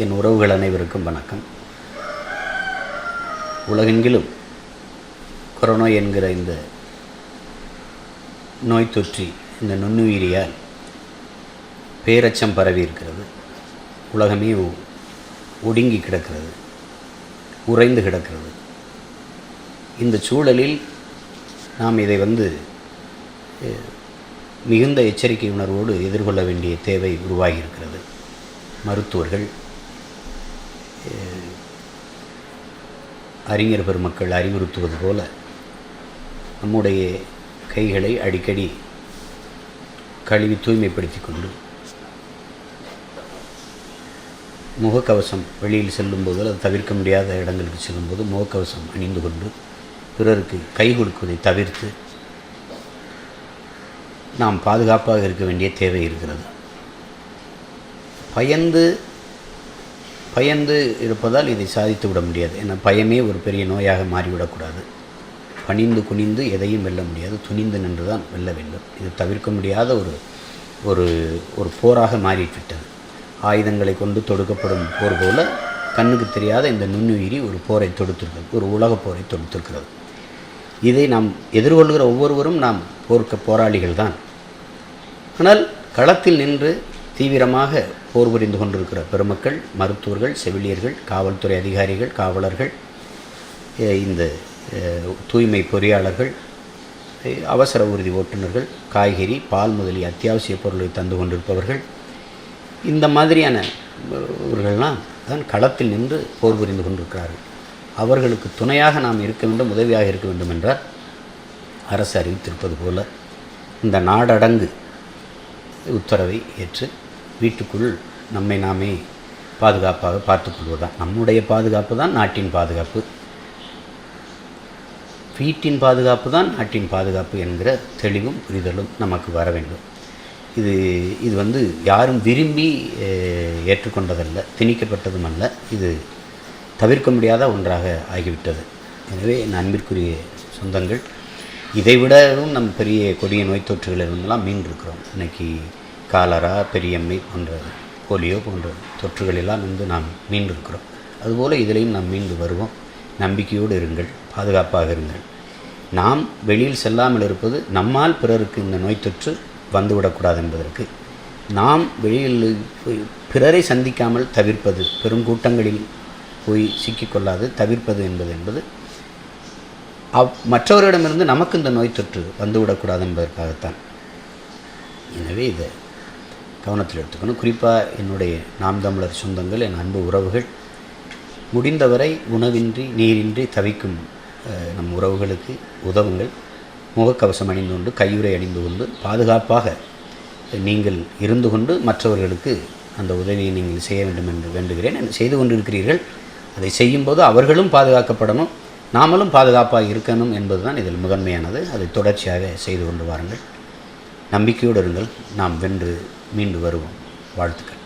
என் உறவுகள் அனைவருக்கும் வணக்கம். உலகெங்கிலும் கொரோனா என்கிற இந்த நோய் தொற்றி இந்த நுண்ணுயிரியால் பேரச்சம் பரவி இருக்கிறது. உலகமே ஒடுங்கி கிடக்கிறது, உறைந்து கிடக்கிறது. இந்த சூழலில் நாம் இதை மிகுந்த எச்சரிக்கை உணர்வோடு எதிர்கொள்ள வேண்டிய தேவை உருவாகியிருக்கிறது. மருத்துவர்கள், அறிஞர் பெருமக்கள் அறிவுறுத்துவது போல நம்முடைய கைகளை அடிக்கடி கழுவி தூய்மைப்படுத்தி கொண்டு, முகக்கவசம் வெளியில் செல்லும்போது அது தவிர்க்க முடியாத இடங்களுக்கு செல்லும்போது முகக்கவசம் அணிந்து கொண்டு பிறருக்கு கை கொடுக்குவதை தவிர்த்து நாம் பாதுகாப்பாக இருக்க வேண்டிய தேவை இருக்கிறது. பயந்து இருப்பதால் இதை சாதித்து விட முடியாது. ஏன்னா பயமே ஒரு பெரிய நோயாக மாறிவிடக்கூடாது. பணிந்து குனிந்து எதையும் வெல்ல முடியாது, துணிந்து நின்று தான் வெல்ல வேண்டும். இது தவிர்க்க முடியாத ஒரு போராக மாறிவிட்டது. ஆயுதங்களை கொண்டு தொடுக்கப்படும் போர் போல கண்ணுக்கு தெரியாத இந்த நுண்ணுயிரி ஒரு போரை தொடுத்திருக்கிறது, ஒரு உலகப் போரை தொடுத்திருக்கிறது. இதை நாம் எதிர்கொள்கிற ஒவ்வொருவரும் நாம் போராளிகள் தான். ஆனால் களத்தில் நின்று தீவிரமாக போர் புரிந்து கொண்டிருக்கிற பெருமக்கள், மருத்துவர்கள், செவிலியர்கள், காவல்துறை அதிகாரிகள், காவலர்கள், இந்த தூய்மை பொறியாளர்கள், அவசர ஊர்தி ஓட்டுநர்கள், காய்கறி, பால் முதலிய அத்தியாவசிய பொருளை தந்து கொண்டிருப்பவர்கள், இந்த மாதிரியானவர்கள்லாம் தான் களத்தில் நின்று போர் புரிந்து கொண்டிருக்கிறார்கள். அவர்களுக்கு துணையாக நாம் இருக்க வேண்டும், உதவியாக இருக்க வேண்டும் என்றால் அரசு அறிவித்திருப்பது போல இந்த நாடடங்கு உத்தரவை ஏற்று வீட்டுக்குள் நம்மை நாமே பாதுகாப்பாக பார்த்துக்கொள்வதுதான். நம்முடைய பாதுகாப்பு தான் நாட்டின் பாதுகாப்பு, வீட்டின் பாதுகாப்பு தான் நாட்டின் பாதுகாப்பு என்கிற தெளிவும் புரிதலும் நமக்கு வர வேண்டும். இது யாரும் விரும்பி ஏற்றுக்கொண்டதல்ல, திணிக்கப்பட்டதும் அல்ல. இது தவிர்க்க முடியாத ஒன்றாக ஆகிவிட்டது. எனவே என் அன்பிற்குரிய சொந்தங்கள், இதைவிடவும் நம் பெரிய கொடிய நோய் தொற்றுகளிலிருந்தெல்லாம் மீண்டிருக்கிறோம். இன்றைக்கி காலரா, பெரியம்மை போன்ற, போலியோ போன்ற தொற்றுகளெல்லாம் நாம் மீண்டிருக்கிறோம். அதுபோல் இதிலையும் நாம் மீண்டு வருவோம். நம்பிக்கையோடு இருங்கள், பாதுகாப்பாக இருங்கள். நாம் வெளியில் செல்லாமல் இருப்பது நம்மால் பிறருக்கு இந்த நோய் தொற்று வந்துவிடக்கூடாது என்பதற்கு. நாம் வெளியில் பிறரை சந்திக்காமல் தவிர்ப்பது, பெருங்கூட்டங்களில் போய் சிக்கிக்கொள்ளாது தவிர்ப்பது என்பது மற்றவர்களிடமிருந்து நமக்கு இந்த நோய் தொற்று வந்துவிடக்கூடாது என்பதற்காகத்தான். எனவே இதை கவனத்தில் எடுத்துக்கணும். குறிப்பாக என்னுடைய நாம் தமிழர் சொந்தங்கள், என் அன்பு உறவுகள், முடிந்தவரை உணவின்றி நீரின்றி தவிக்கும் நம் உறவுகளுக்கு உதவுங்கள். முகக்கவசம் அணிந்து கொண்டு, கையுறை அணிந்து கொண்டு, பாதுகாப்பாக நீங்கள் இருந்து கொண்டு மற்றவர்களுக்கு அந்த உதவியை நீங்கள் செய்ய வேண்டும் என்று வேண்டுகிறேன். செய்து கொண்டிருக்கிறீர்கள். அதை செய்யும்போது அவர்களும் பாதுகாக்கப்படணும், நாமளும் பாதுகாப்பாக இருக்கணும் என்பதுதான் இதில் முதன்மையானது. அதை தொடர்ச்சியாக செய்து கொண்டு வாருங்கள். நம்பிக்கையோடு இருங்கள். நாம் வென்று மீண்டு வருவோம். வாழ்த்துக்கள்.